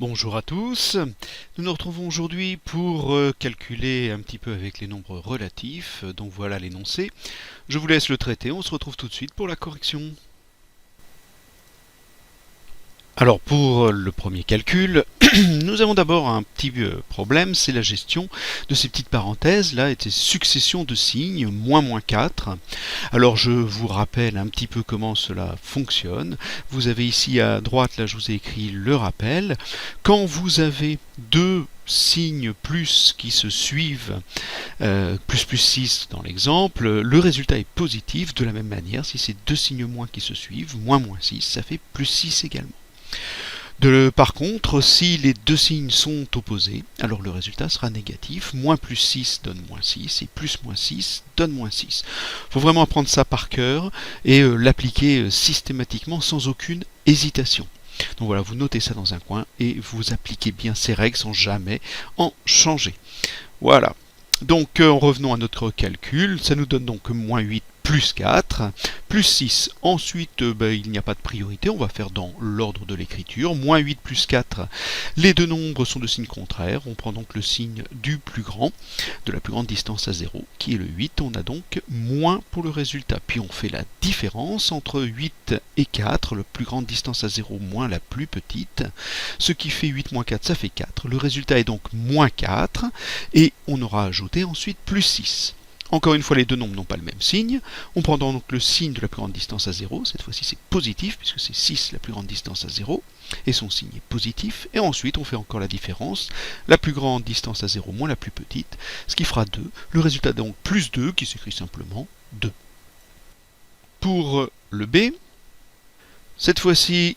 Bonjour à tous, nous nous retrouvons aujourd'hui pour calculer un petit peu avec les nombres relatifs, donc voilà l'énoncé. Je vous laisse le traiter, on se retrouve tout de suite pour la correction. Alors pour le premier calcul, nous avons d'abord un petit problème, c'est la gestion de ces petites parenthèses là et ces successions de signes, moins 4. Alors je vous rappelle un petit peu comment cela fonctionne. Vous avez ici à droite, là je vous ai écrit le rappel. Quand vous avez deux signes plus qui se suivent, plus 6 dans l'exemple, le résultat est positif. De la même manière, si c'est deux signes moins qui se suivent, moins 6, ça fait plus 6 également. Par contre, si les deux signes sont opposés, alors le résultat sera négatif. Moins plus 6 donne moins 6 et plus moins 6 donne moins 6. Il faut vraiment apprendre ça par cœur et l'appliquer systématiquement sans aucune hésitation. Donc voilà, vous notez ça dans un coin et vous appliquez bien ces règles sans jamais en changer. Voilà. Donc revenons à notre calcul, ça nous donne donc moins 8 plus 4, plus 6. Ensuite, il n'y a pas de priorité, on va faire dans l'ordre de l'écriture. Moins 8 plus 4, les deux nombres sont de signe contraire. On prend donc le signe du plus grand, de la plus grande distance à 0, qui est le 8. On a donc moins pour le résultat. Puis on fait la différence entre 8 et 4, la plus grande distance à 0 moins la plus petite. Ce qui fait 8 moins 4, ça fait 4. Le résultat est donc moins 4. Et on aura ajouté ensuite plus 6. Encore une fois, les deux nombres n'ont pas le même signe. On prend donc le signe de la plus grande distance à 0. Cette fois-ci, c'est positif, puisque c'est 6 la plus grande distance à 0. Et son signe est positif. Et ensuite, on fait encore la différence. La plus grande distance à 0 moins la plus petite, ce qui fera 2. Le résultat est donc plus 2, qui s'écrit simplement 2. Pour le B, cette fois-ci,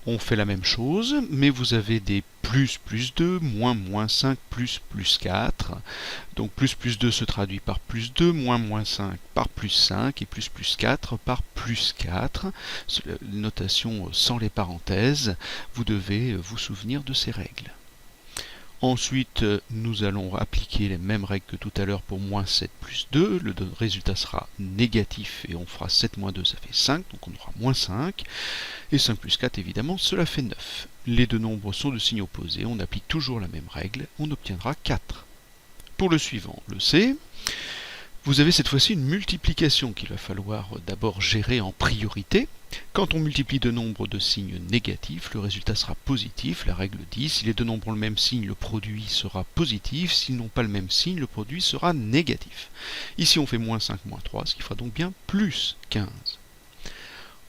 on fait la même chose, mais vous avez des plus 2, moins 5, plus 4. Donc plus 2 se traduit par plus 2, moins 5 par plus 5, et plus 4 par plus 4. Notation sans les parenthèses, vous devez vous souvenir de ces règles. Ensuite, nous allons appliquer les mêmes règles que tout à l'heure pour moins 7 plus 2. Le résultat sera négatif et on fera 7 moins 2, ça fait 5, donc on aura moins 5. Et 5 plus 4, évidemment, cela fait 9. Les deux nombres sont de signes opposés, on applique toujours la même règle, on obtiendra 4. Pour le suivant, le C, vous avez cette fois-ci une multiplication qu'il va falloir d'abord gérer en priorité. Quand on multiplie deux nombres de signes négatifs, le résultat sera positif. La règle dit, si les deux nombres ont le même signe, le produit sera positif. S'ils n'ont pas le même signe, le produit sera négatif. Ici, on fait moins 5, moins 3, ce qui fera donc bien plus 15.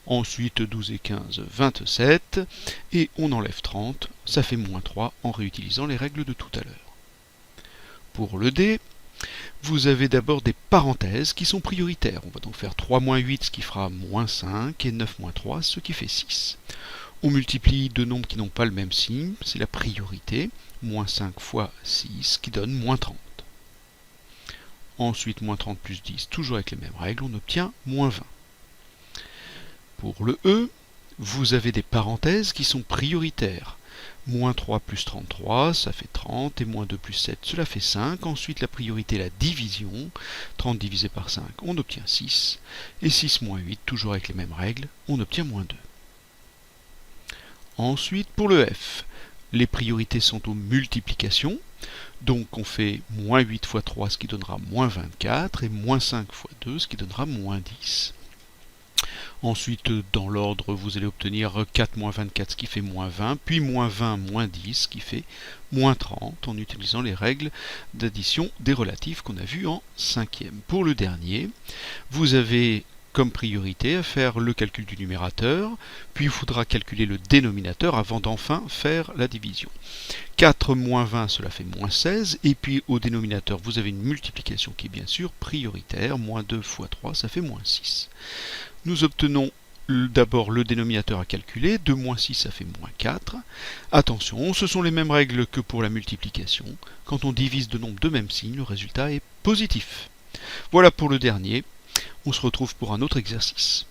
Ensuite, 12 et 15, 27. Et on enlève 30, ça fait moins 3 en réutilisant les règles de tout à l'heure. Pour le D, vous avez d'abord des parenthèses qui sont prioritaires. On va donc faire 3 moins 8, ce qui fera moins 5, et 9 moins 3, ce qui fait 6. On multiplie deux nombres qui n'ont pas le même signe, c'est la priorité. Moins 5 fois 6, qui donne moins 30. Ensuite, moins 30 plus 10, toujours avec les mêmes règles, on obtient moins 20. Pour le E, vous avez des parenthèses qui sont prioritaires. Moins 3 plus 33, ça fait 30, et moins 2 plus 7, cela fait 5. Ensuite, la priorité est la division. 30 divisé par 5, on obtient 6. Et 6 moins 8, toujours avec les mêmes règles, on obtient moins 2. Ensuite, pour le F, les priorités sont aux multiplications. Donc on fait moins 8 fois 3, ce qui donnera moins 24, et moins 5 fois 2, ce qui donnera moins 10. Ensuite, dans l'ordre, vous allez obtenir 4 moins 24, ce qui fait moins 20, puis moins 20 moins 10, ce qui fait moins 30, en utilisant les règles d'addition des relatifs qu'on a vues en cinquième. Pour le dernier, vous avez comme priorité à faire le calcul du numérateur, puis il faudra calculer le dénominateur avant d'enfin faire la division. 4 moins 20, cela fait moins 16, et puis au dénominateur, vous avez une multiplication qui est bien sûr prioritaire, moins 2 fois 3, ça fait moins 6. Nous obtenons d'abord le dénominateur à calculer, 2 moins 6 ça fait moins 4. Attention, ce sont les mêmes règles que pour la multiplication. Quand on divise deux nombres de même signe, le résultat est positif. Voilà pour le dernier. On se retrouve pour un autre exercice.